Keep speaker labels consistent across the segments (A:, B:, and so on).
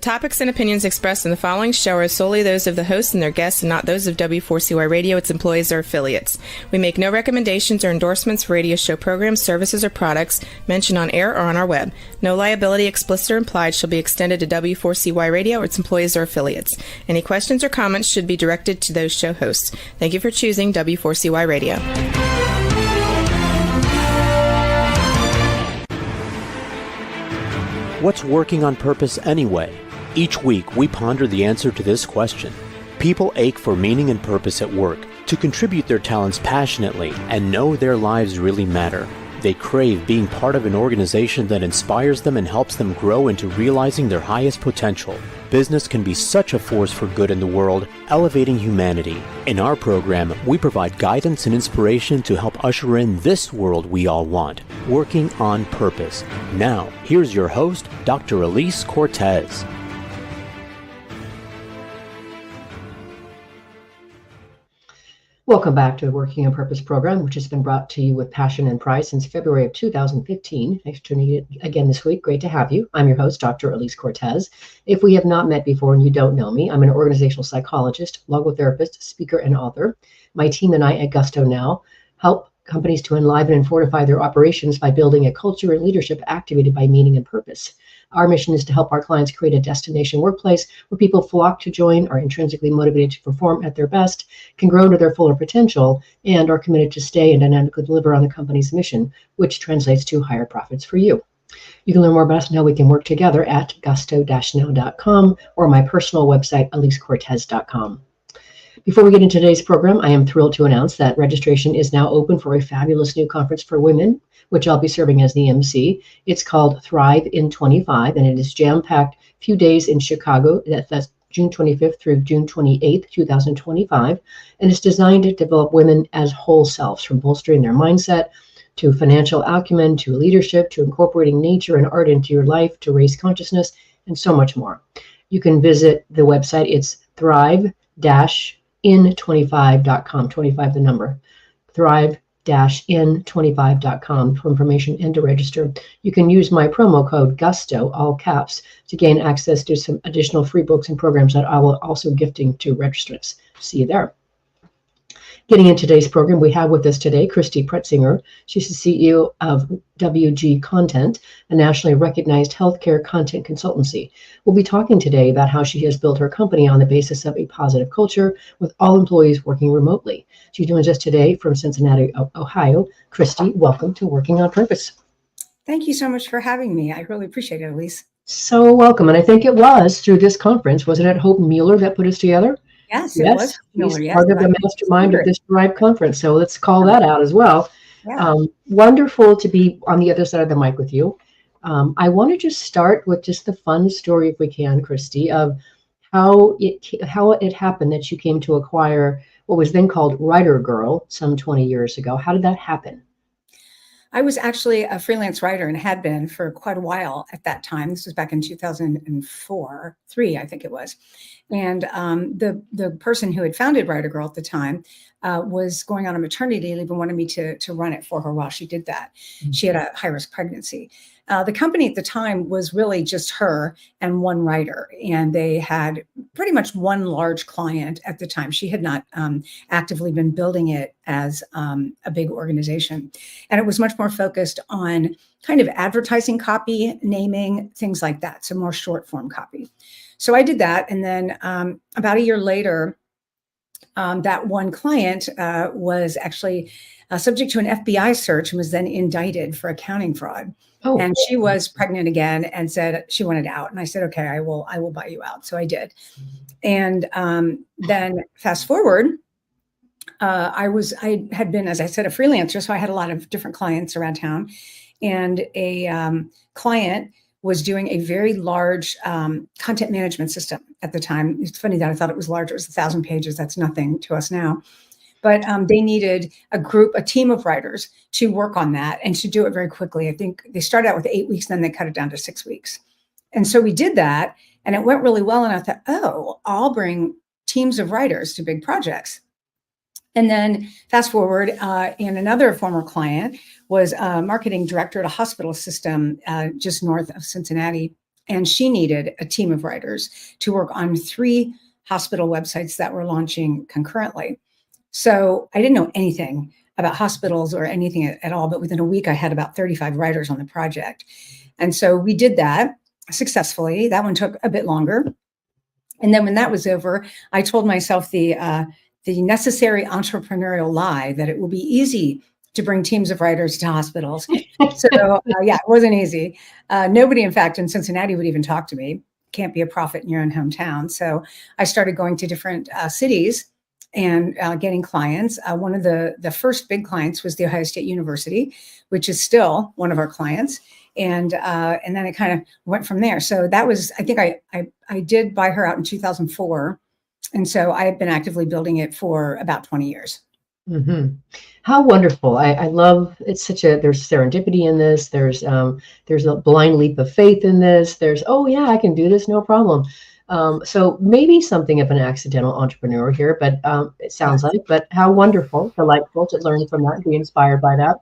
A: topics and opinions expressed in the following show are solely those of the host and their guests and not those of W4CY Radio, its employees, or affiliates. We make no recommendations or endorsements for radio show programs, services, or products mentioned on air or on our web. No liability, explicit or implied, shall be extended to W4CY Radio or its employees or affiliates. Any questions or comments should be directed to those show hosts. Thank you for choosing W4CY Radio.
B: What's working on purpose anyway? Each week, we ponder the answer to this question. People ache for meaning and purpose at work, to contribute their talents passionately and know their lives really matter. They crave being part of an organization that inspires them and helps them grow into realizing their highest potential. Business can be such a force for good in the world, elevating humanity. In our program, we provide guidance and inspiration to help usher in this world we all want, working on purpose. Now, here's your host, Dr. Alise Cortez.
C: Welcome back to the Working on Purpose program, which has been brought to you with passion and pride since February of 2015. Thanks for tuning in again this week. Great to have you. I'm your host, Dr. Alise Cortez. If we have not met before and you don't know me, I'm an organizational psychologist, logotherapist, speaker, and author. My team and I at Gusto Now help companies to enliven and fortify their operations by building a culture and leadership activated by meaning and purpose. Our mission is to help our clients create a destination workplace where people flock to join, are intrinsically motivated to perform at their best, can grow to their fuller potential, and are committed to stay and dynamically deliver on the company's mission, which translates to higher profits for you. You can learn more about us and how we can work together at gusto-now.com or my personal website, alisecortez.com. Before we get into today's program, I am thrilled to announce that registration is now open for a fabulous new conference for women, which I'll be serving as the MC. It's called Thrive in 25, and it is jam-packed few days in Chicago. That's June 25th through June 28th, 2025. And it's designed to develop women as whole selves, from bolstering their mindset to financial acumen, to leadership, to incorporating nature and art into your life, to raise consciousness, and so much more. You can visit the website. It's thrive-in25.com, 25 the number, thrive-in25.com for information and to register. You can use my promo code GUSTO, all caps, to gain access to some additional free books and programs that I will also gifting to registrants. See you there. Getting into today's program, we have with us today Christy Pretzinger. She's the CEO of WG Content, a nationally recognized healthcare content consultancy. We'll be talking today about how she has built her company on the basis of a positive culture with all employees working remotely. She joins us today from Cincinnati, Ohio. Christy, welcome to Working on Purpose.
D: Thank you so much for having me. I really appreciate it, Alise.
C: So welcome. And I think it was through this conference, wasn't it Hope Mueller that put us together?
D: Yes, it was.
C: He's part of the mastermind of this Thrive conference. So let's call that out as well. Yeah. Wonderful to be on the other side of the mic with you. I want to just start with just the fun story, if we can, Christy, of how it happened that you came to acquire what was then called Writer Girl some 20 years ago. How did that happen?
D: I was actually a freelance writer and had been for quite a while at that time. This was back in 2003, I think it was. And the person who had founded Writer Girl at the time was going on a maternity leave and wanted me to run it for her while she did that. Mm-hmm. She had a high-risk pregnancy. The company at the time was really just her and one writer, and they had pretty much one large client at the time. She had not actively been building it as a big organization. And it was much more focused on kind of advertising copy, naming, things like that, so more short form copy. So I did that. And then about a year later, that one client was actually subject to an FBI search and was then indicted for accounting fraud. Oh. And she was pregnant again and said she wanted out. And I said, okay, I will buy you out. So I did. And then fast forward, I had been, as I said, a freelancer. So I had a lot of different clients around town, and a client was doing a very large content management system at the time. It's funny that I thought it was large. It was 1,000 pages. That's nothing to us now. But they needed a team of writers to work on that and to do it very quickly. I think they started out with 8 weeks, then they cut it down to 6 weeks. And so we did that, and it went really well. And I thought, oh, I'll bring teams of writers to big projects. And then fast forward, and another former client was a marketing director at a hospital system just north of Cincinnati. and she needed a team of writers to work on 3 hospital websites that were launching concurrently. So I didn't know anything about hospitals or anything at all, but within a week I had about 35 writers on the project. And so we did that successfully. That one took a bit longer. And then when that was over, I told myself the necessary entrepreneurial lie that it will be easy to bring teams of writers to hospitals. So yeah, it wasn't easy. Nobody, in fact, in Cincinnati would even talk to me. Can't be a prophet in your own hometown. So I started going to different cities and getting clients. One of the first big clients was the Ohio State University, which is still one of our clients. And then it kind of went from there. So that was, I think I did buy her out in 2004. And so I have been actively building it for about 20 years.
C: Mm-hmm. How wonderful. I love, it's such a, there's serendipity in this. There's a blind leap of faith in this. There's, oh yeah, I can do this, no problem. So maybe something of an accidental entrepreneur here, but it sounds like, but how wonderful, delightful to learn from that and be inspired by that.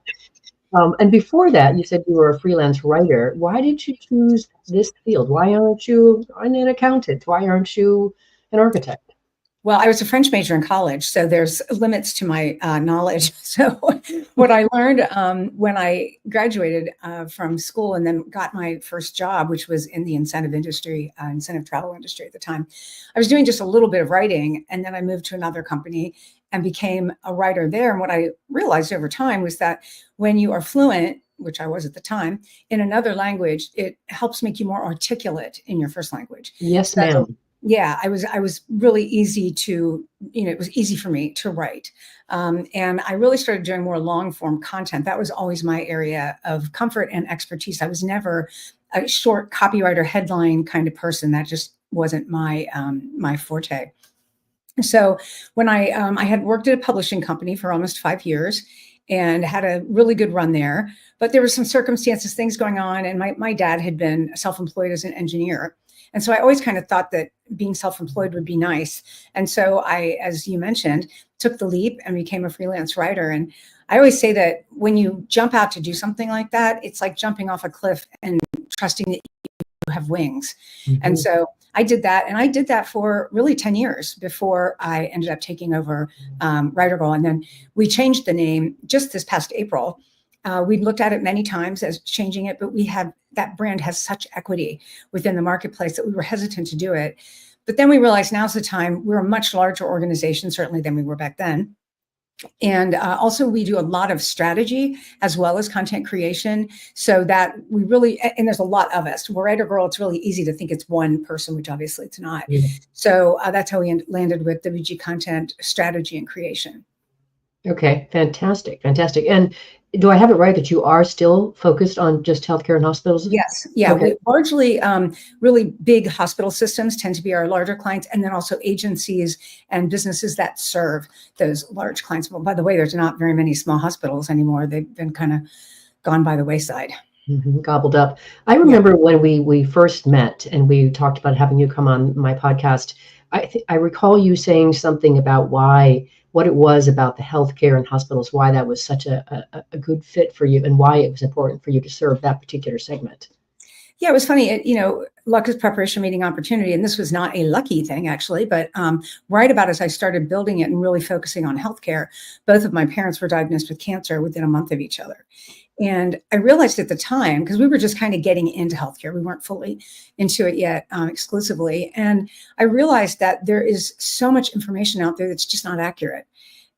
C: And before that, you said you were a freelance writer. Why did you choose this field? Why aren't you an accountant? Why aren't you an architect?
D: Well, I was a French major in college, so there's limits to my knowledge. So what I learned when I graduated from school and then got my first job, which was in the incentive travel industry at the time, I was doing just a little bit of writing. And then I moved to another company and became a writer there. And what I realized over time was that when you are fluent, which I was at the time, in another language, it helps make you more articulate in your first language.
C: Yes, ma'am.
D: Yeah, I was really easy to, it was easy for me to write. And I really started doing more long form content. That was always my area of comfort and expertise. I was never a short copywriter headline kind of person. That just wasn't my forte. So when I had worked at a publishing company for almost 5 years and had a really good run there, but there were some circumstances, things going on. And my dad had been self-employed as an engineer. And so I always kind of thought that being self-employed would be nice. And so I, as you mentioned, took the leap and became a freelance writer. And I always say that when you jump out to do something like that, it's like jumping off a cliff and trusting that you have wings. Mm-hmm. And so I did that. And I did that for really 10 years before I ended up taking over Writer Girl. And then we changed the name just this past April. We'd looked at it many times as changing it, but that brand has such equity within the marketplace that we were hesitant to do it. But then we realized now's the time. We're a much larger organization, certainly than we were back then. And also we do a lot of strategy as well as content creation, so that we really, and there's a lot of us. We're Writer Girl, it's really easy to think it's one person, which obviously it's not. Yeah. So that's how we landed with WG Content Strategy and Creation.
C: Okay, fantastic. And do I have it right that you are still focused on just healthcare and hospitals?
D: Yes. Yeah. Okay. We largely, really big hospital systems tend to be our larger clients, and then also agencies and businesses that serve those large clients. Well, by the way, there's not very many small hospitals anymore. They've been kind of gone by the wayside.
C: Mm-hmm, gobbled up. I remember when we first met and we talked about having you come on my podcast, I recall you saying something about what it was about the healthcare and hospitals, why that was such a good fit for you and why it was important for you to serve that particular segment.
D: Yeah, it was funny. Luck is preparation meeting opportunity. And this was not a lucky thing, actually. But right about as I started building it and really focusing on healthcare, both of my parents were diagnosed with cancer within a month of each other. And I realized at the time, because we were just kind of getting into healthcare, we weren't fully into it yet exclusively. And I realized that there is so much information out there that's just not accurate.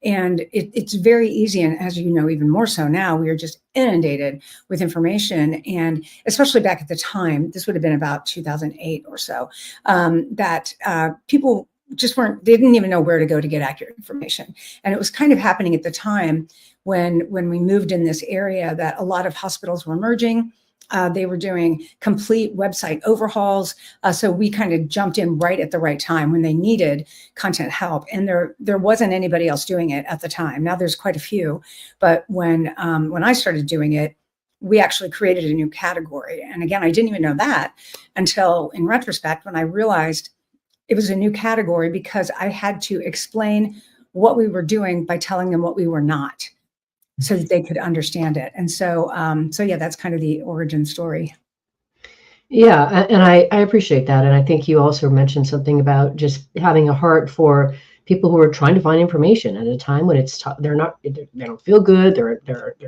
D: And it's very easy. And as you know, even more so now, we are just inundated with information. And especially back at the time, this would have been about 2008 or so, that people just they didn't even know where to go to get accurate information. And it was kind of happening at the time when we moved in this area that a lot of hospitals were merging. They were doing complete website overhauls. So we kind of jumped in right at the right time when they needed content help. And there wasn't anybody else doing it at the time. Now there's quite a few. But when I started doing it, we actually created a new category. And again, I didn't even know that until in retrospect, when I realized it was a new category, because I had to explain what we were doing by telling them what we were not, so that they could understand it. And so yeah, that's kind of the origin story.
C: Yeah, and I appreciate that. And I think you also mentioned something about just having a heart for people who are trying to find information at a time when they're not, they don't feel good.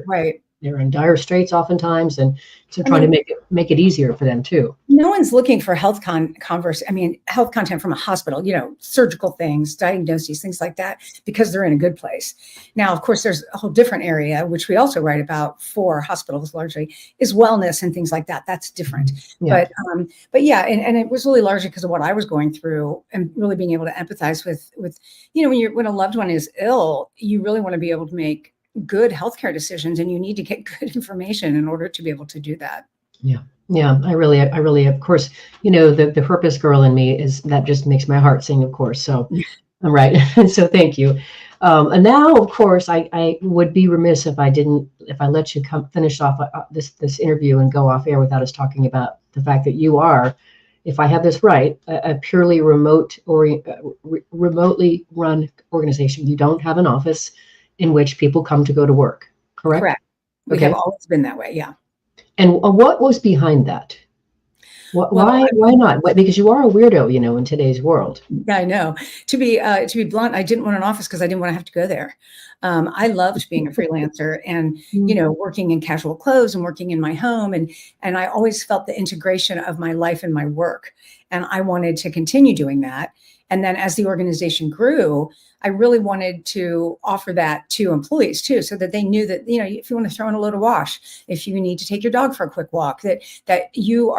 D: Right.
C: They're in dire straits oftentimes, and so
D: I
C: trying to
D: mean,
C: make it easier for them too.
D: no one's looking for health content from a hospital, surgical things, diagnoses, things like that, because they're in a good place. Now, of course, there's a whole different area, which we also write about for hospitals largely, is wellness and things like that. That's different.
C: Yeah.
D: But yeah, and it was really largely because of what I was going through and really being able to empathize with, when a loved one is ill, you really want to be able to make good healthcare decisions, and you need to get good information in order to be able to do that.
C: Yeah. Yeah. I really, of course, the purpose girl in me is that just makes my heart sing, of course. So I'm right. So thank you. And now, of course, I would be remiss if I let you finish off this interview and go off air without us talking about the fact that you are, if I have this right, a purely remotely run organization. You don't have an office in which people come to go to work, correct?
D: Correct. We
C: Okay.
D: have always been that way. Yeah.
C: And what was behind that?
D: Well,
C: Why not? Because you are a weirdo, in today's world.
D: Yeah, I know. To be blunt, I didn't want an office because I didn't want to have to go there. I loved being a freelancer and working in casual clothes and working in my home, and I always felt the integration of my life and my work, and I wanted to continue doing that. And then as the organization grew, I really wanted to offer that to employees too, so that they knew that, if you want to throw in a load of wash, if you need to take your dog for a quick walk, that you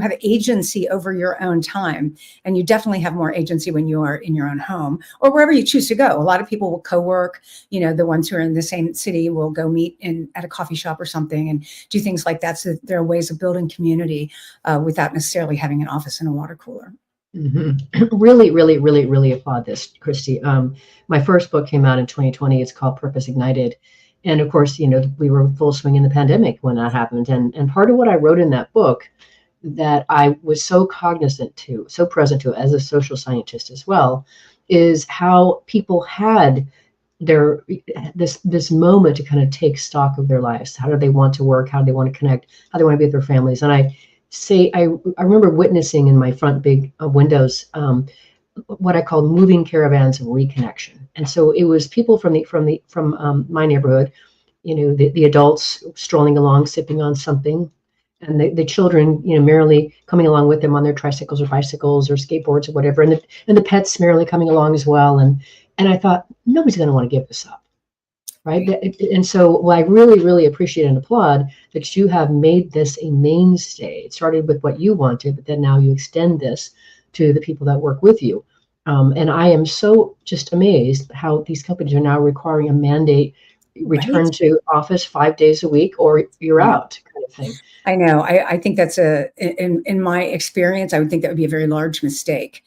D: have agency over your own time. And you definitely have more agency when you are in your own home or wherever you choose to go. A lot of people will co-work, the ones who are in the same city will go meet at a coffee shop or something and do things like that. So there are ways of building community without necessarily having an office and a water cooler.
C: Mm-hmm. Really, really, really, really applaud this, Christy. My first book came out in 2020. It's called Purpose Ignited. And of course, we were full swing in the pandemic when that happened. And part of what I wrote in that book that I was so cognizant to, so present to as a social scientist as well, is how people had this moment to kind of take stock of their lives. How do they want to work? How do they want to connect? How do they want to be with their families? And I remember witnessing in my front big windows what I called moving caravans of reconnection. And so it was people from my neighborhood, the adults strolling along, sipping on something, and the children, merrily coming along with them on their tricycles or bicycles or skateboards or whatever, and the pets merrily coming along as well. And I thought, nobody's going to want to give this up. Right. And so I really, really appreciate and applaud that you have made this a mainstay. It started with what you wanted, but then now you extend this to the people that work with you. And I am so just amazed how these companies are now requiring a mandate return to office 5 days a week or you're out kind of thing.
D: I know. I think that's in my experience, I would think that would be a very large mistake.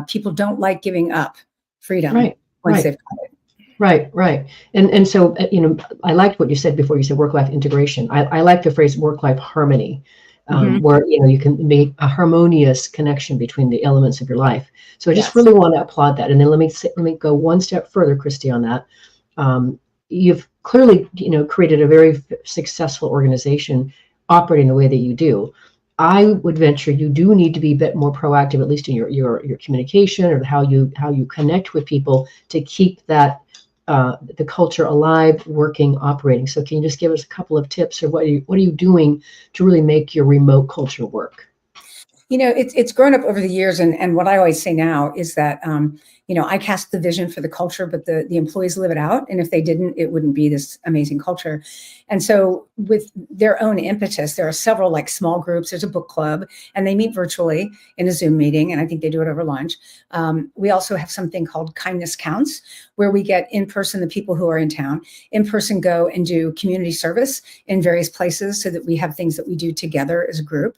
D: People don't like giving up freedom once they've got it.
C: Right. And so, I liked what you said before. You said work-life integration. I like the phrase work-life harmony, where, you can make a harmonious connection between the elements of your life. So I just really want to applaud that. And then let me go one step further, Christy, on that. You've clearly, created a very successful organization operating the way that you do. I would venture you do need to be a bit more proactive, at least in your communication or how you connect with people to keep that the culture alive, working, operating. So can you just give us a couple of tips, or what are you doing to really make your remote culture work?
D: It's grown up over the years, and what I always say now is that I cast the vision for the culture, but the employees live it out. And if they didn't, it wouldn't be this amazing culture. And so with their own impetus, there are several small groups. There's a book club, and they meet virtually in a Zoom meeting, and I think they do it over lunch. We also have something called Kindness Counts, where we get in person the people who are in town. In person go and do community service in various places so that we have things that we do together as a group.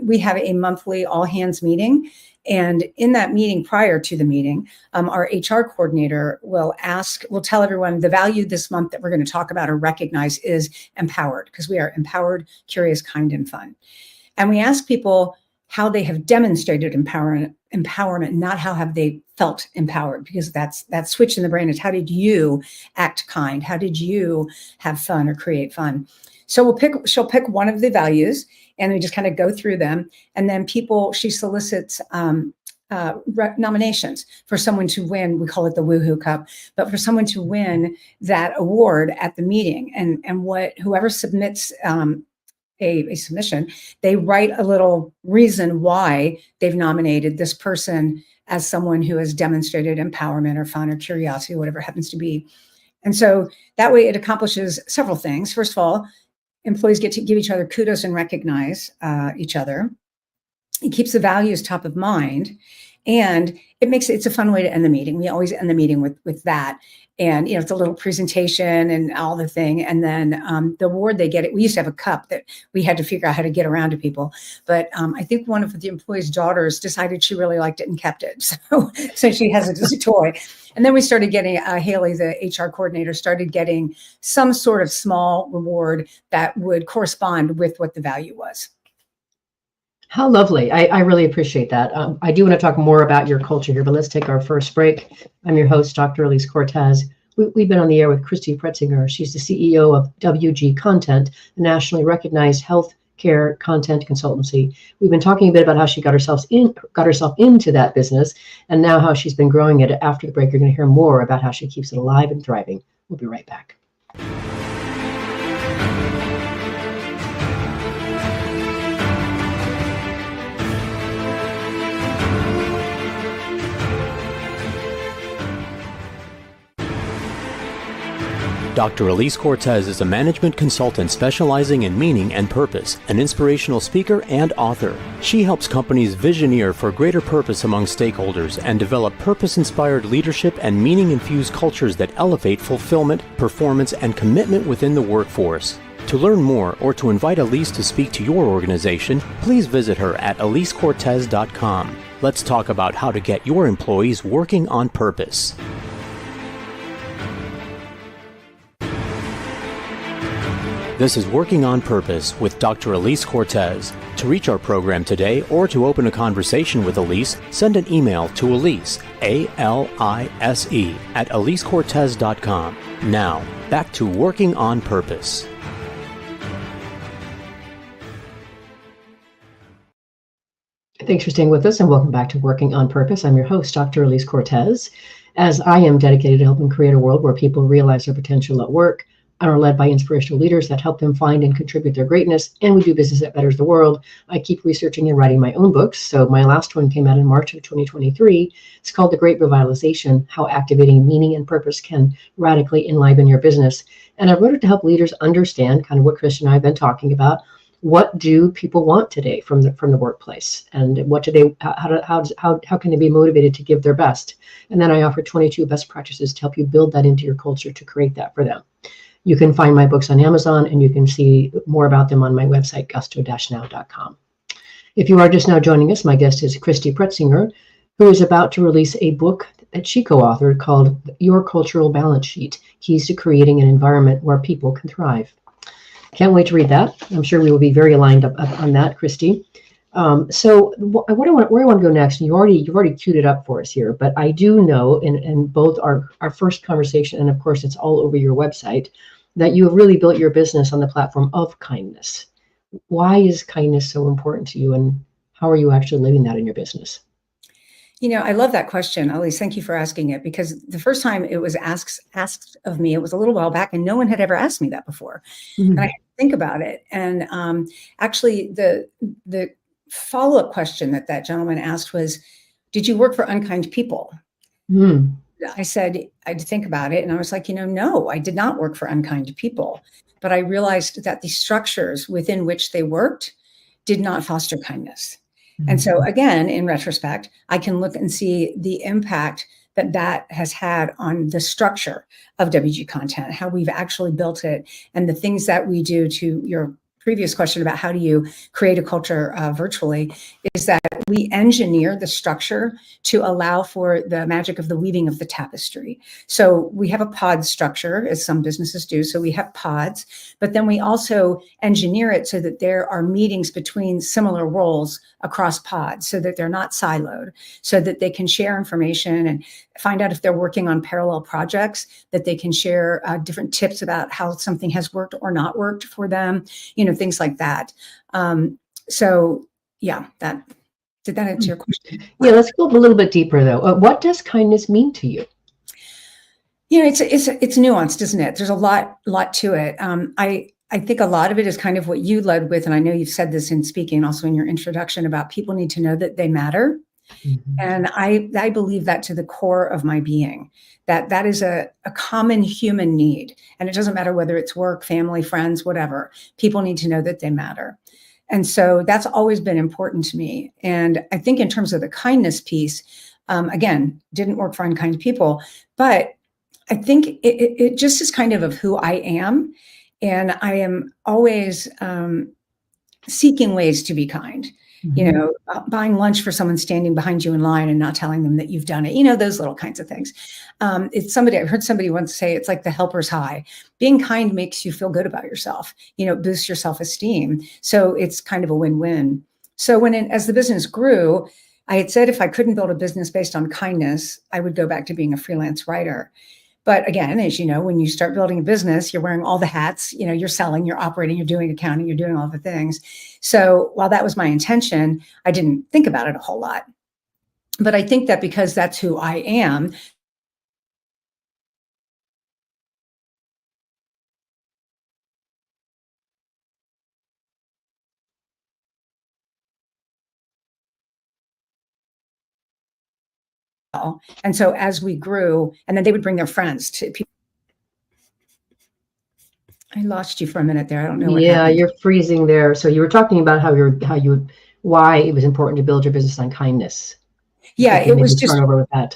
D: We have a monthly all hands meeting. And in that meeting, prior to the meeting, our HR coordinator will tell everyone the value this month that we're going to talk about or recognize is empowered, because we are empowered, curious, kind, and fun. And we ask people, how they have demonstrated empowerment, not how have they felt empowered, because that's that switch in the brain is how did you act kind? How did you have fun or create fun? So she'll pick one of the values, and we just kind of go through them. And then she solicits nominations for someone to win. We call it the Woohoo Cup, but for someone to win that award at the meeting. And whoever submits a submission, they write a little reason why they've nominated this person as someone who has demonstrated empowerment or fun or curiosity, whatever it happens to be. And so that way it accomplishes several things. First of all, employees get to give each other kudos and recognize each other. It keeps the values top of mind, and it's a fun way to end the meeting. We always end the meeting with that. And, it's a little presentation and all the thing. And then the award they get, we used to have a cup that we had to figure out how to get around to people. But I think one of the employees' daughters decided she really liked it and kept it. So she has it as a toy. And then we started getting, Haley, the HR coordinator, started getting some sort of small reward that would correspond with what the value was.
C: How lovely. I really appreciate that. I do want to talk more about your culture here, but let's take our first break. I'm your host, Dr. Alise Cortez. We've been on the air with Christy Pretzinger. She's the CEO of WG Content, a nationally recognized healthcare content consultancy. We've been talking a bit about how she got herself into that business, and now how she's been growing it. After the break, you're going to hear more about how she keeps it alive and thriving. We'll be right back.
B: Dr. Alise Cortez is a management consultant specializing in meaning and purpose, an inspirational speaker and author. She helps companies visioneer for greater purpose among stakeholders and develop purpose-inspired leadership and meaning-infused cultures that elevate fulfillment, performance, and commitment within the workforce. To learn more or to invite Alise to speak to your organization, please visit her at alisecortez.com. Let's talk about how to get your employees working on purpose. This is Working on Purpose with Dr. Alise Cortez. To reach our program today or to open a conversation with Alise, send an email to Alise, A-L-I-S-E, at alisecortez.com. Now, back to Working on Purpose.
C: Thanks for staying with us, and welcome back to Working on Purpose. I'm your host, Dr. Alise Cortez. As I am dedicated to helping create a world where people realize their potential at work, and are led by inspirational leaders that help them find and contribute their greatness, and we do business that betters the world. I keep researching and writing my own books. So my last one came out in March of 2023. It's called The Great Revitalization, How Activating Meaning and Purpose Can Radically Enliven Your Business. And I wrote it to help leaders understand kind of what Christy and I have been talking about. What do people want today from the workplace, and what do they? How can they be motivated to give their best? And then I offer 22 best practices to help you build that into your culture to create that for them. You can find my books on Amazon, and you can see more about them on my website, gusto-now.com. If you are just now joining us, my guest is Christy Pretzinger, who is about to release a book that she co-authored called Your Cultural Balance Sheet, Keys to Creating an Environment Where People Can Thrive. Can't wait to read that. I'm sure we will be very aligned up on that, Christy. So where I want to go next, and you've already queued it up for us here, but I do know in both our first conversation, and of course it's all over your website, that you have really built your business on the platform of kindness. Why is kindness so important to you, and how are you actually living that in your business?
D: I love that question, Alise. Thank you for asking it, because the first time it was asked of me, it was a little while back, and no one had ever asked me that before. Mm-hmm. And I had to think about it. And actually, the follow-up question that gentleman asked was, did you work for unkind people? Mm. I said, I'd think about it. And I was like, no, I did not work for unkind people. But I realized that the structures within which they worked did not foster kindness. Mm-hmm. And so again, in retrospect, I can look and see the impact that has had on the structure of WG Content, how we've actually built it, and the things that we do, to your previous question about how do you create a culture virtually, is that we engineer the structure to allow for the magic of the weaving of the tapestry. So we have a pod structure, as some businesses do. So we have pods, but then we also engineer it so that there are meetings between similar roles across pods, so that they're not siloed, so that they can share information and find out if they're working on parallel projects, that they can share different tips about how something has worked or not worked for them, things like that. So yeah, did that answer your question?
C: Yeah, let's go a little bit deeper though. What does kindness mean to you?
D: It's nuanced, isn't it? There's a lot to it. I think a lot of it is kind of what you led with, and I know you've said this in speaking, also in your introduction, about people need to know that they matter. Mm-hmm. And I believe that to the core of my being, that is a common human need. And it doesn't matter whether it's work, family, friends, whatever. People need to know that they matter. And so that's always been important to me. And I think in terms of the kindness piece, again, didn't work for unkind people, but I think it just is kind of who I am. And I am always seeking ways to be kind. Mm-hmm. Buying lunch for someone standing behind you in line and not telling them that you've done it, those little kinds of things. I heard somebody once say, it's like the helper's high. Being kind makes you feel good about yourself, boosts your self-esteem. So it's kind of a win-win. So as the business grew, I had said, if I couldn't build a business based on kindness, I would go back to being a freelance writer. But again, as you know, when you start building a business, you're wearing all the hats, you're selling, you're operating, you're doing accounting, you're doing all the things. So while that was my intention, I didn't think about it a whole lot. But I think that because that's who I am, and so as we grew, and then they would bring their friends to people. I lost you for a minute there. I don't know what happened.
C: You're freezing there. So you were talking about why it was important to build your business on kindness.
D: Yeah, it was just
C: turn over with that.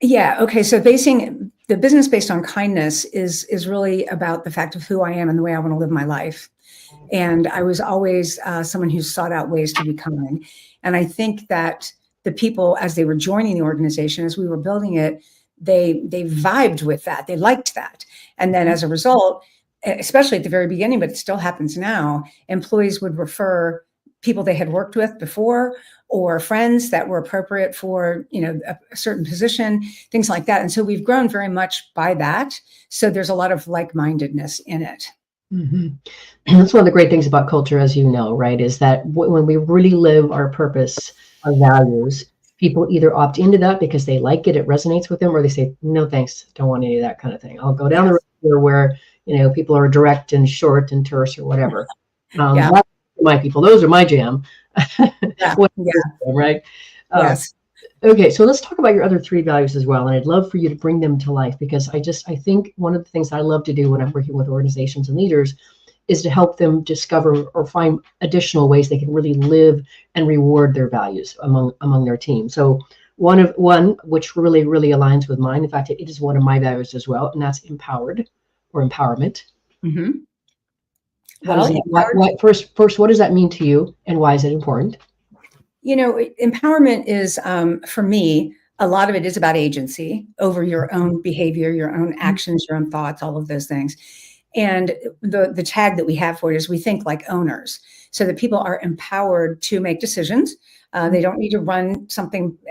D: Yeah. Okay. So basing the business based on kindness is really about the fact of who I am and the way I want to live my life. And I was always someone who sought out ways to be kind. And I think that the people, as they were joining the organization, as we were building it, they vibed with that. They liked that. And then as a result, especially at the very beginning, but it still happens now, employees would refer people they had worked with before or friends that were appropriate for, a certain position, things like that. And so we've grown very much by that. So there's a lot of like-mindedness in it.
C: Mm-hmm. That's one of the great things about culture, as you know, right, is that when we really live our purpose, our values, people either opt into that because they like it, it resonates with them, or they say, no, thanks, don't want any of that kind of thing. I'll go down the road here where, people are direct and short and terse or whatever. That's my people, those are my jam. Right?
D: Yes.
C: Okay, so let's talk about your other three values as well. And I'd love for you to bring them to life, because I think one of the things I love to do when I'm working with organizations and leaders is to help them discover or find additional ways they can really live and reward their values among their team. So one which really, really aligns with mine. In fact, it is one of my values as well, and that's empowered or empowerment. Mm-hmm. First, what does that mean to you, and why is it important?
D: Empowerment is, for me, a lot of it is about agency over your own behavior, your own actions, your own thoughts, all of those things. And the tag that we have for it is we think like owners, so that people are empowered to make decisions. They don't need to run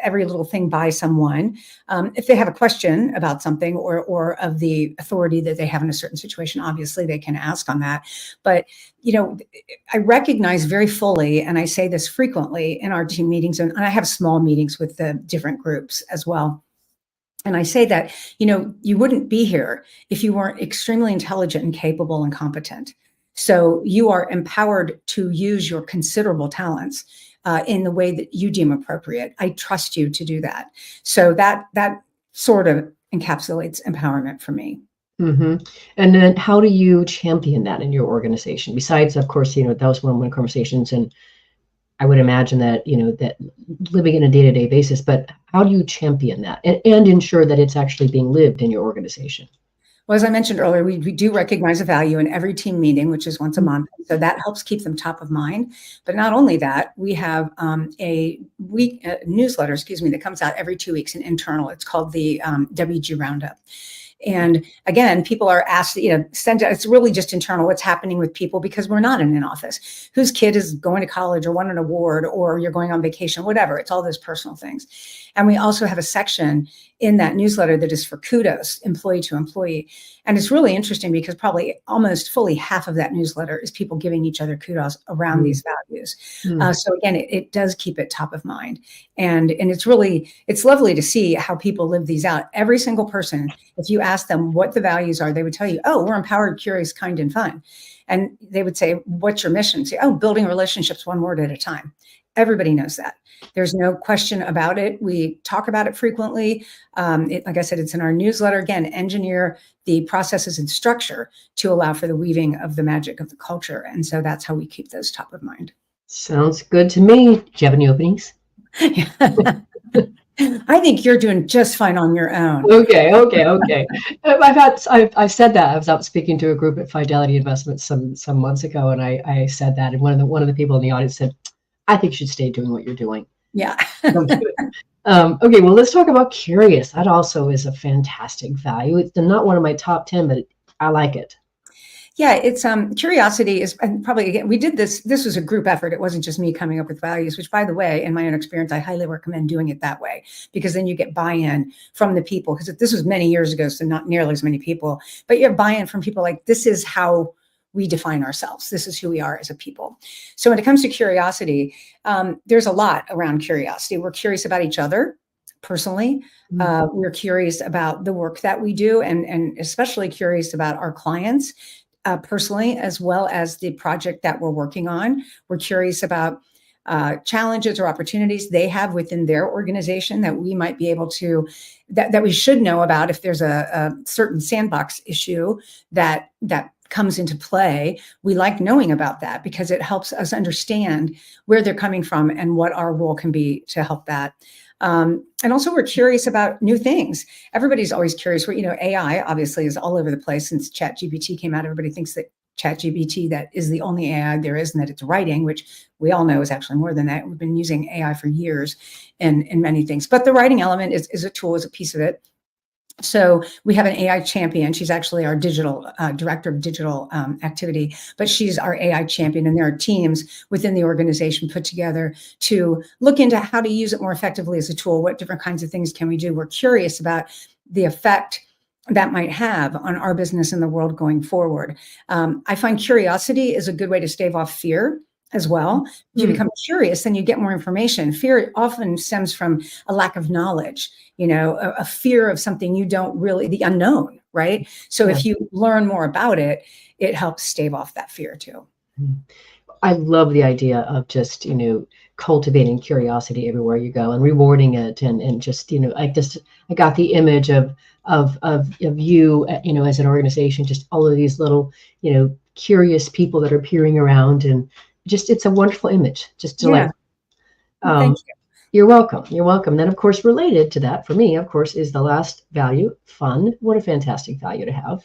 D: every little thing by someone. If they have a question about something or of the authority that they have in a certain situation, obviously they can ask on that. But, I recognize very fully, and I say this frequently in our team meetings, and I have small meetings with the different groups as well. And I say that, you wouldn't be here if you weren't extremely intelligent and capable and competent. So you are empowered to use your considerable talents in the way that you deem appropriate. I trust you to do that. So that sort of encapsulates empowerment for me.
C: Mm-hmm. And then how do you champion that in your organization? Besides, of course, those one-on-one conversations, and I would imagine that, that living in a day-to-day basis, but how do you champion that and ensure that it's actually being lived in your organization?
D: Well, as I mentioned earlier, we do recognize a value in every team meeting, which is once a month. So that helps keep them top of mind. But not only that, we have a newsletter, that comes out every 2 weeks, an internal. It's called the WG Roundup. And again, people are asked, send it. It's really just internal, what's happening with people, because we're not in an office. Whose kid is going to college or won an award, or you're going on vacation, whatever. It's all those personal things. And we also have a section in that newsletter that is for kudos, employee to employee. And it's really interesting because probably almost fully half of that newsletter is people giving each other kudos around these values. So again, it does keep it top of mind. And it's lovely to see how people live these out. Every single person, if you ask them what the values are, they would tell you, oh, we're empowered, curious, kind, and fun. And they would say, what's your mission? Say, oh, building relationships one word at a time. Everybody knows that. There's no question about it. We talk about it frequently. Like I said, it's in our newsletter. Again, engineer the processes and structure to allow for the weaving of the magic of the culture. And so that's how we keep those top of mind.
C: Sounds good to me. Do you have any openings?
D: I think you're doing just fine on your own.
C: Okay. I've said that. I was out speaking to a group at Fidelity Investments some months ago, and I said that, and one of the people in the audience said, I think you should stay doing what you're doing.
D: Yeah.
C: Okay, well, let's talk about curious. That also is a fantastic value. It's not one of my top 10, but I like it.
D: Yeah, it's curiosity is, and probably, again, we did this was a group effort. It wasn't just me coming up with values, which, by the way, in my own experience, I highly recommend doing it that way, because then you get buy-in from the people, because this was many years ago, so not nearly as many people, but you have buy-in from people like, this is how we define ourselves. This is who we are as a people. So when it comes to curiosity, there's a lot around curiosity. We're curious about each other personally. We're curious about the work that we do, and especially curious about our clients personally, as well as the project that we're working on. We're curious about challenges or opportunities they have within their organization that we might be able to, that we should know about if there's a certain sandbox issue that comes into play. We like knowing about that because it helps us understand where they're coming from and what our role can be to help that. And also we're curious about new things. Everybody's always curious. AI obviously is all over the place since ChatGPT came out. Everybody thinks that ChatGPT, that is the only AI there is, and that it's writing, which we all know is actually more than that. We've been using AI for years in many things, but the writing element is a tool, is a piece of it. So we have an AI champion. She's actually our digital director of digital activity, but she's our AI champion. And there are teams within the organization put together to look into how to use it more effectively as a tool. What different kinds of things can we do? We're curious about the effect that might have on our business and the world going forward. I find curiosity is a good way to stave off fear as well. If you become curious, then you get more information. Fear often stems from a lack of knowledge, a fear of something you don't really, the unknown, right? So if you learn more about it, it helps stave off that fear too.
C: I love the idea of just, cultivating curiosity everywhere you go and rewarding it. And just, I got the image of you, as an organization, just all of these little, curious people that are peering around, and just, it's a wonderful image. Just delightful.
D: Thank you.
C: You're welcome. You're welcome. Then, of course, related to that for me, of course, is the last value, fun. What a fantastic value to have.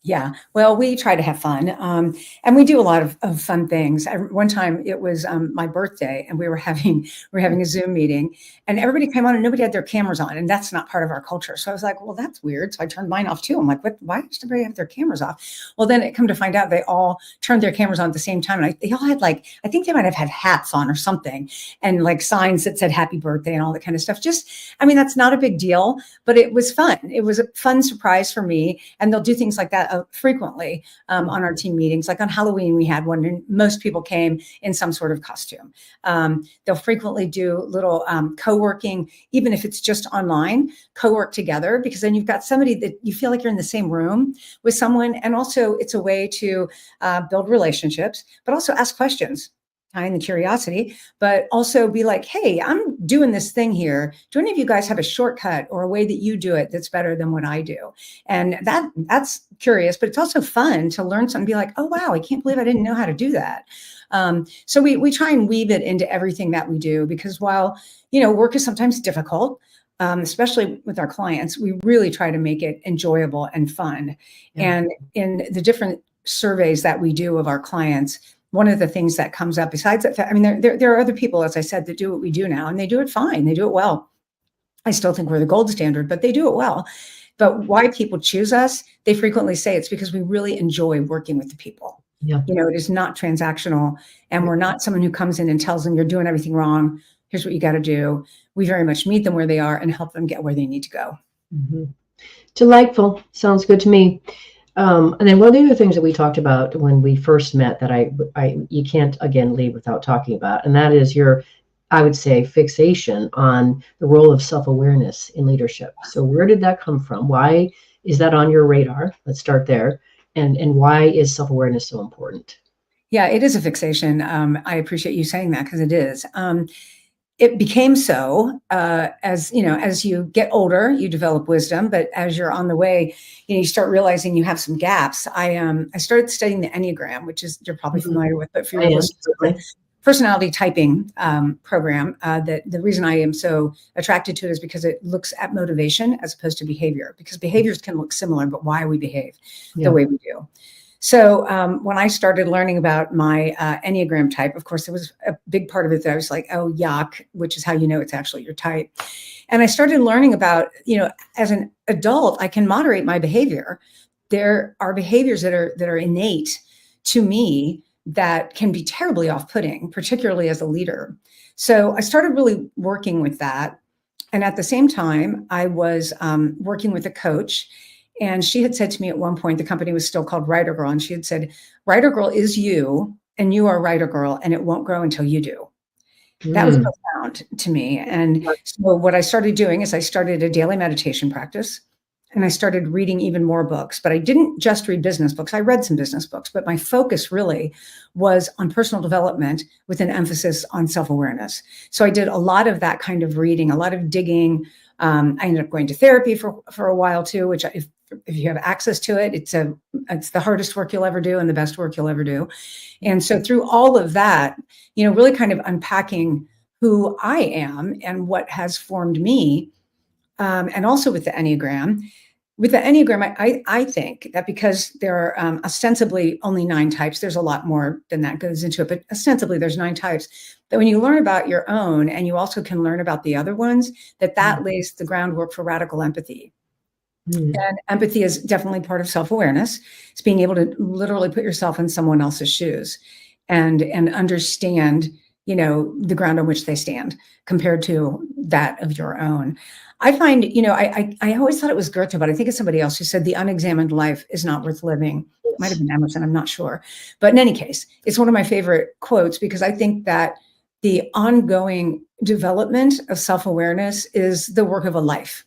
D: Yeah, well, we try to have fun, and we do a lot of fun things. One time it was my birthday, and we were having a Zoom meeting, and everybody came on, and nobody had their cameras on, and that's not part of our culture. So I was like, well, that's weird. So I turned mine off too. I'm like, what? Why does everybody have their cameras off? Well, then it come to find out they all turned their cameras on at the same time, and they all had I think they might have had hats on or something, and signs that said "Happy Birthday" and all that kind of stuff. That's not a big deal, but it was fun. It was a fun surprise for me, and they'll do things like that frequently on our team meetings. Like on Halloween, we had one, and most people came in some sort of costume. They'll frequently do little co-working, even if it's just online, co-work together, because then you've got somebody that you feel like you're in the same room with someone. And also it's a way to build relationships, but also ask questions. And the curiosity, but also be like, hey, I'm doing this thing here. Do any of you guys have a shortcut or a way that you do it that's better than what I do? And that's curious, but it's also fun to learn something, be like, oh, wow, I can't believe I didn't know how to do that. So we try and weave it into everything that we do, because while, work is sometimes difficult, especially with our clients, we really try to make it enjoyable and fun.
C: Yeah.
D: And in the different surveys that we do of our clients, one of the things that comes up besides that, I mean, there are other people, as I said, that do what we do now, and they do it fine. They do it well. I still think we're the gold standard, but they do it well. But why people choose us, they frequently say it's because we really enjoy working with the people.
C: Yeah.
D: It is not transactional, and we're not someone who comes in and tells them you're doing everything wrong. Here's what you got to do. We very much meet them where they are and help them get where they need to go.
C: Mm-hmm. Delightful. Sounds good to me. And then one of the other things that we talked about when we first met that you can't again leave without talking about, and that is your, I would say, fixation on the role of self-awareness in leadership. So where did that come from? Why is that on your radar? Let's start there. And why is self-awareness so important?
D: Yeah, it is a fixation. I appreciate you saying that, because it is. It became so as you get older, you develop wisdom, but as you're on the way, you start realizing you have some gaps. I started studying the Enneagram, which is you're probably familiar with, but for your listeners, personality typing program. That the reason I am so attracted to it is because it looks at motivation as opposed to behavior, because behaviors can look similar, but why we behave the way we do. So when I started learning about my Enneagram type, of course, there was a big part of it that I was like, oh, yuck, which is how you know it's actually your type. And I started learning about, as an adult, I can moderate my behavior. There are behaviors that are innate to me that can be terribly off-putting, particularly as a leader. So I started really working with that. And at the same time, I was working with a coach. And she had said to me at one point, the company was still called Writer Girl. And she had said, Writer Girl is you, and you are Writer Girl, and it won't grow until you do. That was profound to me. And so what I started doing is I started a daily meditation practice, and I started reading even more books. But I didn't just read business books. I read some business books, but my focus really was on personal development with an emphasis on self-awareness. So I did a lot of that kind of reading, a lot of digging. I ended up going to therapy for a while too, which if you have access to it, it's the hardest work you'll ever do and the best work you'll ever do. And so through all of that, really kind of unpacking who I am and what has formed me, and also with the Enneagram. With the Enneagram, I think that because there are ostensibly only 9 types, there's a lot more than that goes into it, but ostensibly there's 9 types, that when you learn about your own and you also can learn about the other ones, that lays the groundwork for radical empathy. And empathy is definitely part of self-awareness. It's being able to literally put yourself in someone else's shoes and understand, the ground on which they stand compared to that of your own. I find, I always thought it was Goethe, but I think it's somebody else who said the unexamined life is not worth living. It might have been Emerson, I'm not sure. But in any case, it's one of my favorite quotes, because I think that the ongoing development of self-awareness is the work of a life.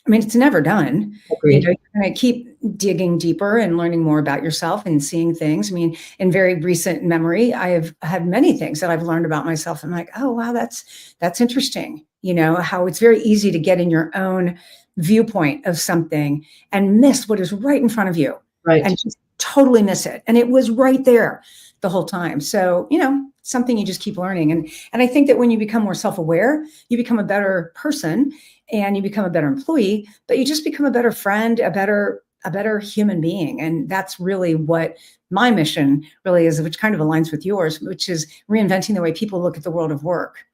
D: I mean, it's never done. You're going to keep digging deeper and learning more about yourself and seeing things. I mean, in very recent memory, I have had many things that I've learned about myself. I'm like, oh, wow, that's interesting. How it's very easy to get in your own viewpoint of something and miss what is right in front of you.
C: Right.
D: And just totally miss it. And it was right there the whole time. So, something you just keep learning. And I think that when you become more self-aware, you become a better person and you become a better employee, but you just become a better friend, a better human being. And that's really what my mission really is, which kind of aligns with yours, which is reinventing the way people look at the world of work.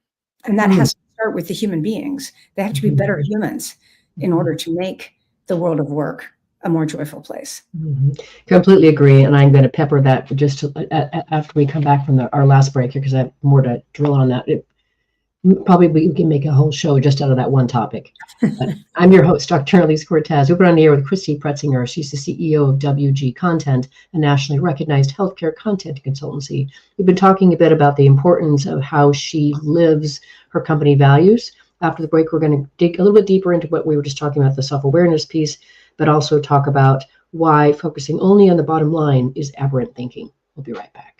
D: And that has to start with the human beings. They have to be better humans in order to make the world of work a more joyful place.
C: Completely agree. And I'm going to pepper that just after we come back from our last break here, because I have more to drill on that. Probably we can make a whole show just out of that one topic. I'm your host, Dr. Alise Cortez. We've been on the air with Christy Pretzinger. She's the CEO of WG Content, a nationally recognized healthcare content consultancy. We've been talking a bit about the importance of how she lives her company values. After the break, we're going to dig a little bit deeper into what we were just talking about, the self-awareness piece, but also talk about why focusing only on the bottom line is aberrant thinking. We'll be right back.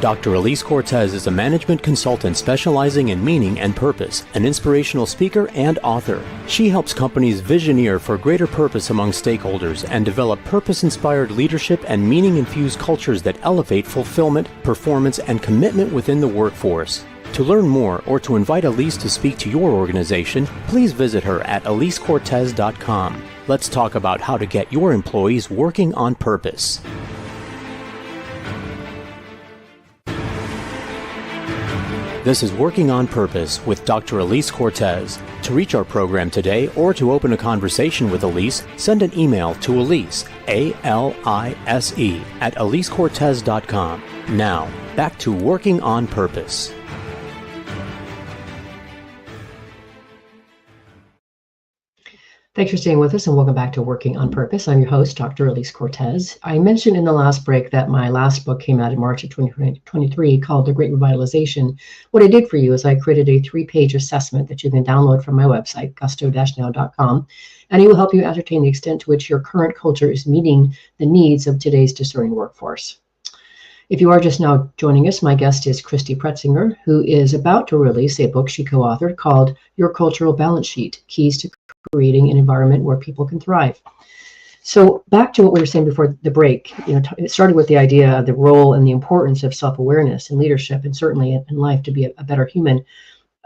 B: Dr. Alise Cortez is a management consultant specializing in meaning and purpose, an inspirational speaker and author. She helps companies visioneer for greater purpose among stakeholders and develop purpose-inspired leadership and meaning-infused cultures that elevate fulfillment, performance, and commitment within the workforce. To learn more or to invite Alise to speak to your organization, please visit her at alisecortez.com. Let's talk about how to get your employees working on purpose. This is Working on Purpose with Dr. Alise Cortez. To reach our program today or to open a conversation with Alise, send an email to Alise, A-L-I-S-E, at alisecortez.com. Now, back to Working on Purpose.
C: Thanks for staying with us and welcome back to Working on Purpose. I'm your host, Dr. Alise Cortez. I mentioned in the last break that my last book came out in March of 2023 called The Great Revitalization. What I did for you is I created a 3-page assessment that you can download from my website, gusto-now.com, and it will help you ascertain the extent to which your current culture is meeting the needs of today's discerning workforce. If you are just now joining us, my guest is Christy Pretzinger, who is about to release a book she co-authored called Your Cultural Balance Sheet, Keys to Creating an Environment Where People Can Thrive. So back to what we were saying before the break, it started with the idea of the role and the importance of self-awareness and leadership, and certainly in life to be a better human.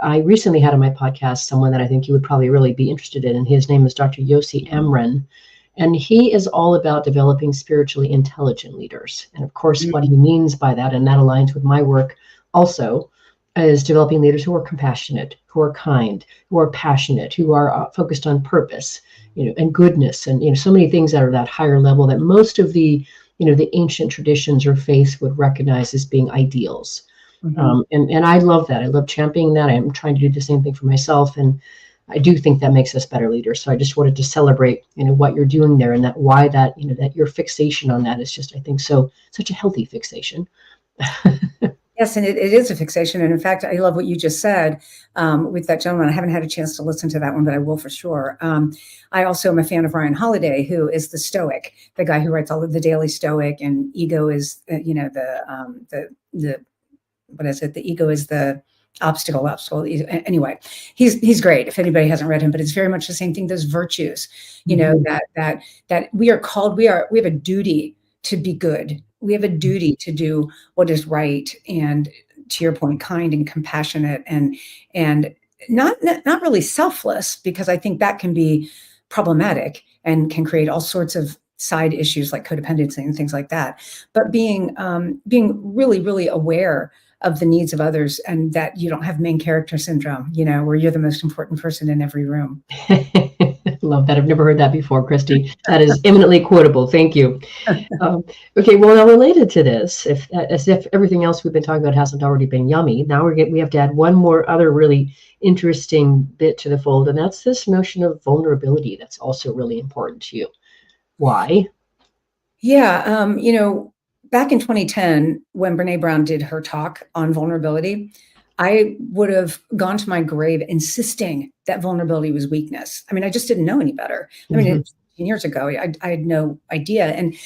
C: I recently had on my podcast someone that I think you would probably really be interested in, and his name is Dr. Yossi Amren. And he is all about developing spiritually intelligent leaders. And of course, what he means by that, and that aligns with my work also, is developing leaders who are compassionate, who are kind, who are passionate, who are focused on purpose, and goodness, and so many things that are that higher level that most of the, the ancient traditions or faiths would recognize as being ideals. And I love that. I love championing that. I'm trying to do the same thing for myself, and I do think that makes us better leaders. So I just wanted to celebrate, what you're doing there, and that why that, that your fixation on that is just, I think, such a healthy fixation.
D: Yes, and it is a fixation. And in fact, I love what you just said with that gentleman. I haven't had a chance to listen to that one, but I will for sure. I also am a fan of Ryan Holiday, who is the Stoic, the guy who writes all of the Daily Stoic, and ego is, the what is it? The ego is the obstacle. Anyway, he's great if anybody hasn't read him, but it's very much the same thing. Those virtues, that we are called, we have a duty to be good. We have a duty to do what is right, and to your point, kind and compassionate, and not really selfless, because I think that can be problematic and can create all sorts of side issues like codependency and things like that. But being really, really aware of the needs of others, and that you don't have main character syndrome, where you're the most important person in every room.
C: Love that. I've never heard that before, Christy. That is eminently quotable. Thank you. Okay, well, now related to this, as if everything else we've been talking about hasn't already been yummy, now we have to add one more other really interesting bit to the fold, and that's this notion of vulnerability that's also really important to you. Why?
D: Yeah, back in 2010, when Brene Brown did her talk on vulnerability, I would have gone to my grave insisting that vulnerability was weakness. I mean, I just didn't know any better. I mean, 15 years ago, I had no idea. And,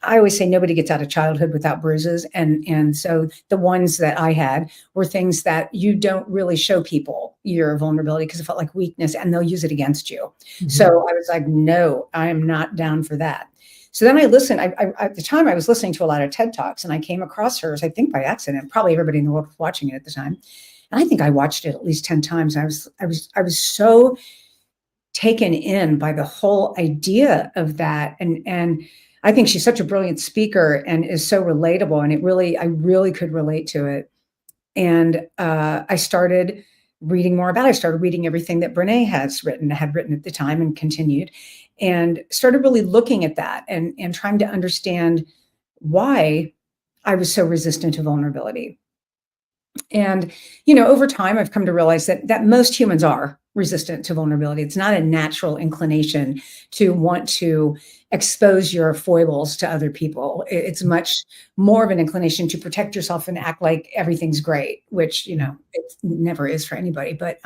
D: I always say nobody gets out of childhood without bruises. And so the ones that I had were things that you don't really show people your vulnerability, because it felt like weakness, and they'll use it against you. So I was like, no, I am not down for that. So then I listened. At the time, I was listening to a lot of TED Talks, and I came across hers, I think by accident. Probably everybody in the world was watching it at the time. And I think I watched it at least 10 times. I was so taken in by the whole idea of that. And I think she's such a brilliant speaker and is so relatable. And I really could relate to it. And I started reading more about it. I started reading everything that Brene had written at the time, and continued, and started really looking at that and trying to understand why I was so resistant to vulnerability. And, over time, I've come to realize that most humans are resistant to vulnerability. It's not a natural inclination to want to expose your foibles to other people. It's much more of an inclination to protect yourself and act like everything's great, which, it never is for anybody. But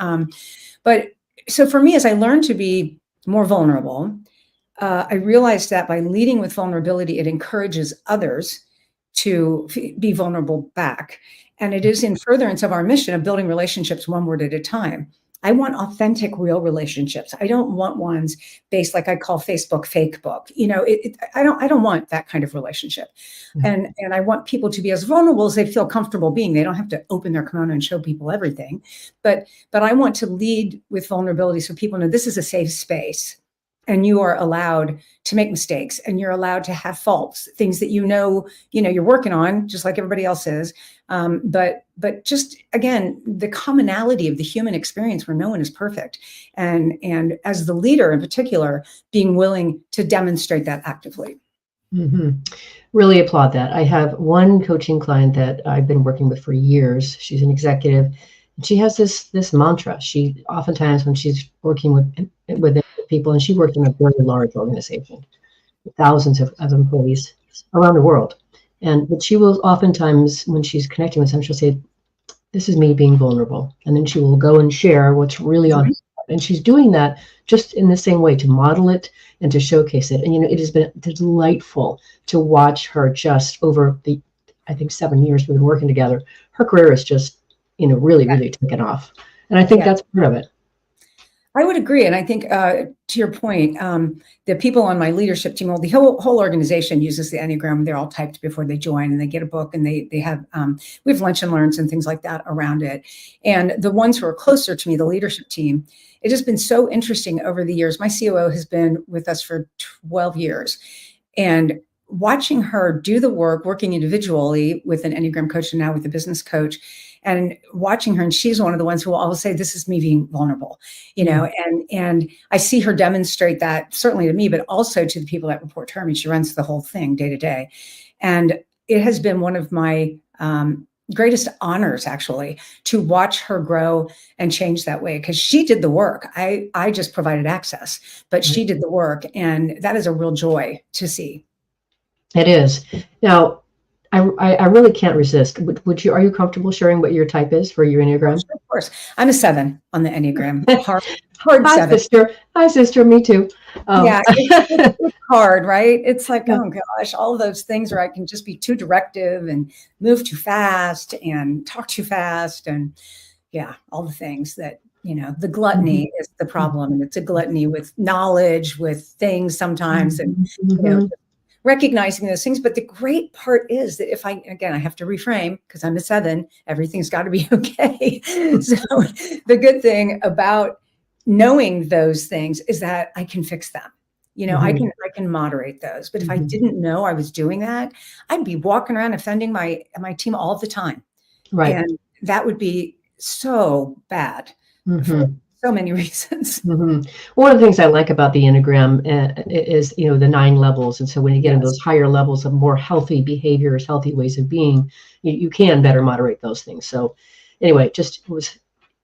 D: so for me, as I learned to be more vulnerable, I realized that by leading with vulnerability, it encourages others to be vulnerable back. And it is in furtherance of our mission of building relationships one word at a time. I want authentic, real relationships. I don't want ones based, like I call Facebook fake book. I don't want that kind of relationship. And I want people to be as vulnerable as they feel comfortable being. They don't have to open their kimono and show people everything. But I want to lead with vulnerability so people know this is a safe space. And you are allowed to make mistakes, and you're allowed to have faults, things that you're working on, just like everybody else is. But just again, the commonality of the human experience where no one is perfect, and as the leader in particular, being willing to demonstrate that actively.
C: Mm-hmm. Really applaud that. I have one coaching client that I've been working with for years. She's an executive, and she has this mantra. She oftentimes, when she's working with people, and she worked in a very large organization, with thousands of employees around the world. But she will oftentimes, when she's connecting with them, she'll say, "This is me being vulnerable," and then she will go and share what's really on her. And she's doing that just in the same way, to model it and to showcase it. And it has been delightful to watch her just over the, I think, 7 years we've been working together. Her career is just really taken off, and I think that's part of it.
D: I would agree. And I think to your point, the people on my leadership team, well, the whole organization uses the Enneagram. They're all typed before they join, and they get a book, and they have, we have lunch and learns and things like that around it. And the ones who are closer to me, the leadership team, it has been so interesting over the years. My COO has been with us for 12 years, and watching her do the work, working individually with an Enneagram coach and now with a business coach, and watching her, and she's one of the ones who will always say, "This is me being vulnerable," and I see her demonstrate that certainly to me, but also to the people that report to her. I mean, she runs the whole thing day to day. And it has been one of my greatest honors, actually, to watch her grow and change that way, because she did the work. I just provided access, but she did the work. And that is a real joy to see.
C: It is. Now, I really can't resist. Are you comfortable sharing what your type is for your Enneagram?
D: Of course. I'm a 7 on the Enneagram. Hard
C: Hi,
D: 7.
C: sister. Hi, sister. Me too.
D: Yeah, it's hard, right? It's like, oh gosh, all of those things where I can just be too directive and move too fast and talk too fast. And all the things that, the gluttony is the problem. And it's a gluttony with knowledge, with things sometimes, and, recognizing those things. But the great part is that if I have to reframe, because I'm a 7, everything's got to be okay. So the good thing about knowing those things is that I can fix them. I can moderate those. But if I didn't know I was doing that, I'd be walking around offending my team all the time.
C: Right.
D: And that would be so bad. For so many reasons.
C: One of the things I like about the Enneagram is, the 9 levels. And so when you get into those higher levels of more healthy behaviors, healthy ways of being, you can better moderate those things. So anyway, just was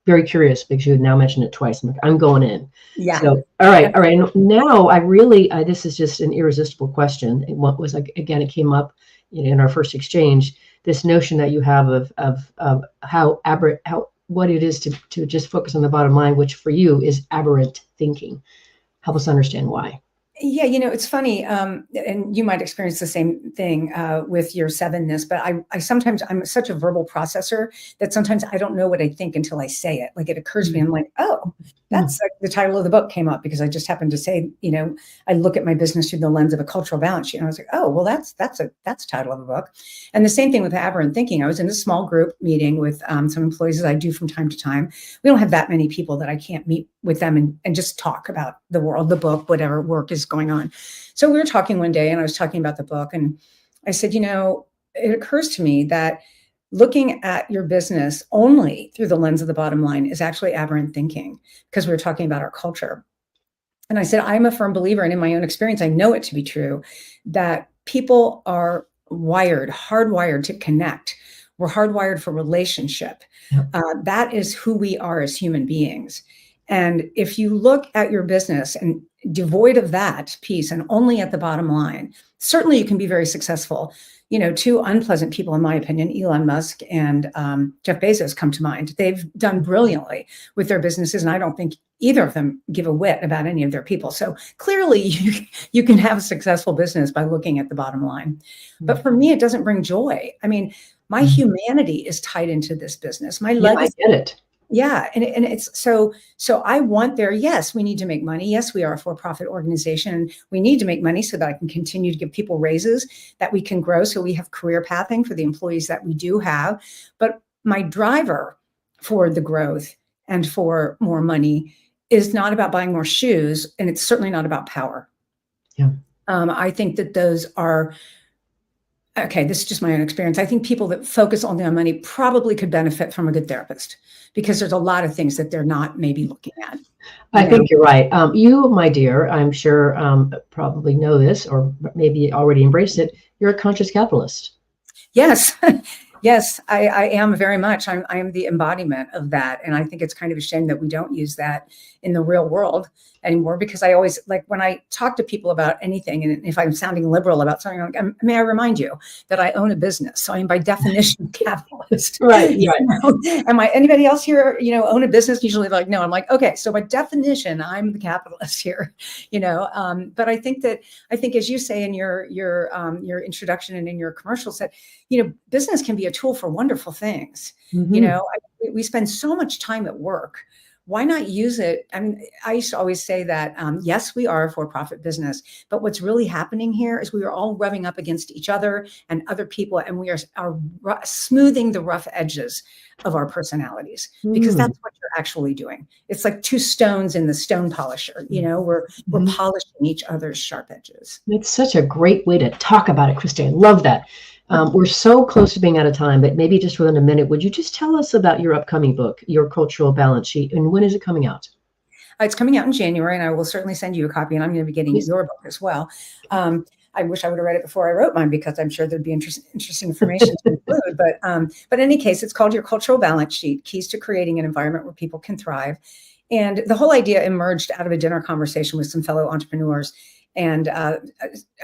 C: very curious because you had now mentioned it twice. I'm going in.
D: Yeah.
C: So, all right. Now I really, this is just an irresistible question. What was, again, it came up in our first exchange, this notion that you have of how what it is to just focus on the bottom line, which for you is aberrant thinking. Help us understand why.
D: Yeah, it's funny, and you might experience the same thing with your 7-ness, but I sometimes, I'm such a verbal processor that sometimes I don't know what I think until I say it. Like, it occurs to me, I'm like, oh, that's like the title of the book came up because I just happened to say, I look at my business through the lens of a cultural balance sheet. And I was like, oh, well, that's the title of a book. And the same thing with aberrant thinking. I was in a small group meeting with some employees, as I do from time to time. We don't have that many people that I can't meet with them and just talk about the world, the book, whatever work is going on. So we were talking one day, and I was talking about the book, and I said, it occurs to me that looking at your business only through the lens of the bottom line is actually aberrant thinking, because we were talking about our culture. And I said, I'm a firm believer, and in my own experience, I know it to be true, that people are hardwired to connect. We're hardwired for relationship. That is who we are as human beings. And if you look at your business, and devoid of that piece and only at the bottom line, certainly you can be very successful. Two unpleasant people, in my opinion, Elon Musk and Jeff Bezos, come to mind. They've done brilliantly with their businesses, and I don't think either of them give a whit about any of their people. So clearly, you can have a successful business by looking at the bottom line. But for me, it doesn't bring joy. I mean, my humanity is tied into this business. My legacy.
C: I get it.
D: Yeah. And it's so I want there. Yes, we need to make money. Yes, we are a for-profit organization. We need to make money so that I can continue to give people raises, that we can grow. So we have career pathing for the employees that we do have. But my driver for the growth and for more money is not about buying more shoes. And it's certainly not about power.
C: Yeah.
D: I think that those are, okay, this is just my own experience. I think people that focus only on money probably could benefit from a good therapist, because there's a lot of things that they're not maybe looking at.
C: I think you're right. You, my dear, I'm sure probably know this, or maybe already embraced it. You're a conscious capitalist.
D: Yes. Yes, I am very much. I am the embodiment of that. And I think it's kind of a shame that we don't use that in the real world anymore, because I always, like, when I talk to people about anything, and if I'm sounding liberal about something, I'm like, may I remind you that I own a business. So I am by definition capitalist.
C: Right.
D: Am I, anybody else here, own a business? Usually they're like, no. I'm like, okay, so by definition, I'm the capitalist here, but I think as you say in your introduction and in your commercial set, business can be a tool for wonderful things.
C: Mm-hmm.
D: We spend so much time at work. Why not use it? I mean, I used to always say that, yes, we are a for-profit business, but what's really happening here is we are all rubbing up against each other and other people, and we are smoothing the rough edges of our personalities, because that's what you're actually doing. It's like two stones in the stone polisher. We're polishing each other's sharp edges.
C: It's such a great way to talk about it, Christy. I love that. We're so close to being out of time, but maybe just within a minute, would you just tell us about your upcoming book, Your Cultural Balance Sheet, and when is it coming out?
D: It's coming out in January, and I will certainly send you a copy, and I'm going to be getting your book as well. I wish I would have read it before I wrote mine, because I'm sure there'd be interesting information to include. But in any case, it's called Your Cultural Balance Sheet, Keys to Creating an Environment Where People Can Thrive. And the whole idea emerged out of a dinner conversation with some fellow entrepreneurs. And a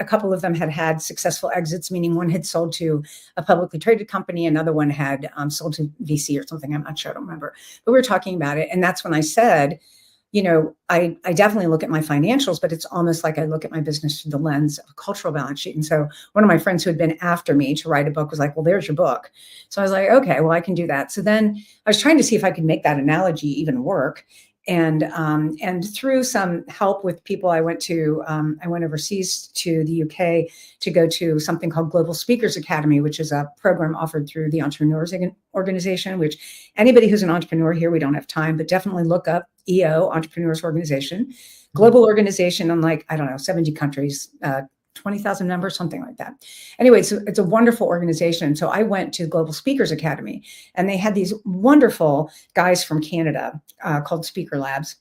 D: couple of them had successful exits, meaning one had sold to a publicly traded company, another one had sold to VC or something. I'm not sure, I don't remember. But we were talking about it. And that's when I said, I definitely look at my financials, but it's almost like I look at my business through the lens of a cultural balance sheet. And so one of my friends who had been after me to write a book was like, well, there's your book. So I was like, okay, well, I can do that. So then I was trying to see if I could make that analogy even work. And through some help with people, I went overseas to the UK to go to something called Global Speakers Academy, which is a program offered through the Entrepreneurs Organization, which anybody who's an entrepreneur here, we don't have time, but definitely look up EO, Entrepreneurs Organization, global organization in 70 countries, 20,000 members, something like that. Anyway, it's a wonderful organization. So I went to Global Speakers Academy, and they had these wonderful guys from Canada called Speaker Labs.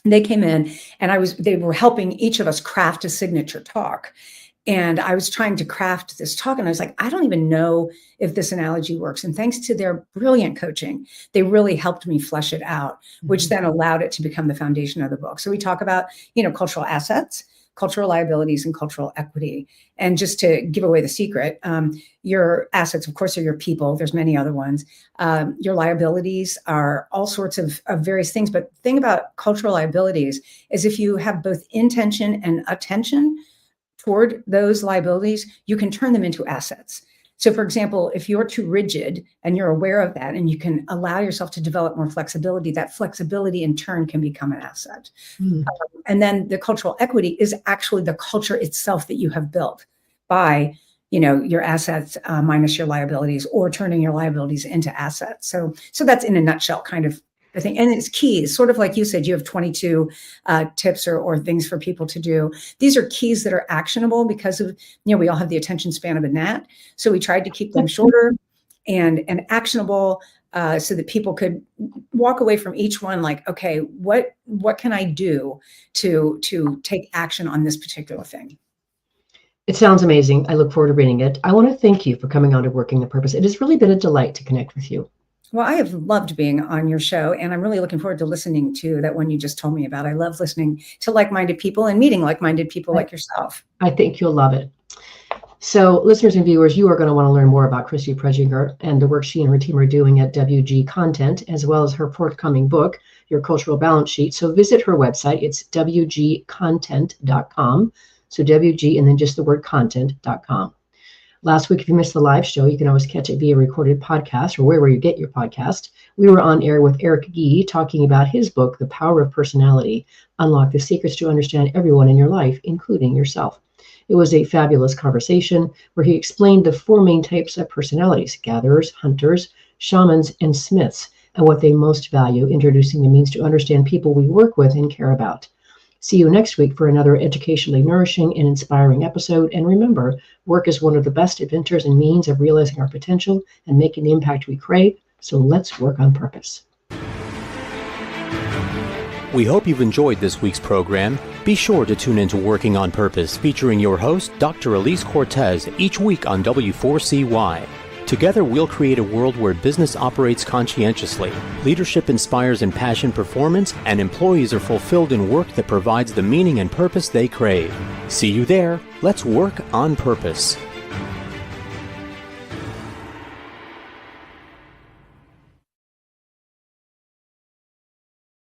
D: They came in, and they were helping each of us craft a signature talk. And I was trying to craft this talk, and I was like, I don't even know if this analogy works. And thanks to their brilliant coaching, they really helped me flesh it out, which then allowed it to become the foundation of the book. So we talk about, cultural assets, cultural liabilities, and cultural equity. And just to give away the secret, your assets, of course, are your people. There's many other ones. Your liabilities are all sorts of various things. But the thing about cultural liabilities is if you have both intention and attention toward those liabilities, you can turn them into assets. So, for example, if you're too rigid and you're aware of that, and you can allow yourself to develop more flexibility, that flexibility in turn can become an asset. And then the cultural equity is actually the culture itself that you have built by, your assets minus your liabilities, or turning your liabilities into assets. So that's in a nutshell kind of the thing. And it's keys, sort of like you said, you have 22 tips or things for people to do. These are keys that are actionable because of, we all have the attention span of a gnat. So we tried to keep them shorter and actionable so that people could walk away from each one like, okay, what can I do to take action on this particular thing?
C: It sounds amazing. I look forward to reading it. I want to thank you for coming on to Working the Purpose. It has really been a delight to connect with you.
D: Well, I have loved being on your show, and I'm really looking forward to listening to that one you just told me about. I love listening to like-minded people and meeting like-minded people like yourself.
C: I think you'll love it. So listeners and viewers, you are going to want to learn more about Christy Pretzinger and the work she and her team are doing at WG Content, as well as her forthcoming book, Your Cultural Balance Sheet. So visit her website. It's wgcontent.com. So WG and then just the word content.com. Last week, if you missed the live show, you can always catch it via recorded podcast or wherever you get your podcast. We were on air with Eric Gee talking about his book, The Power of Personality, Unlock the Secrets to Understand Everyone in Your Life, including yourself. It was a fabulous conversation where he explained the four main types of personalities: gatherers, hunters, shamans, and smiths, and what they most value, introducing the means to understand people we work with and care about. See you next week for another educationally nourishing and inspiring episode. And remember, work is one of the best adventures and means of realizing our potential and making the impact we crave. So let's work on purpose.
B: We hope you've enjoyed this week's program. Be sure to tune into Working on Purpose, featuring your host, Dr. Alise Cortez, each week on W4CY. Together, we'll create a world where business operates conscientiously, leadership inspires impassioned performance, and employees are fulfilled in work that provides the meaning and purpose they crave. See you there. Let's work on purpose.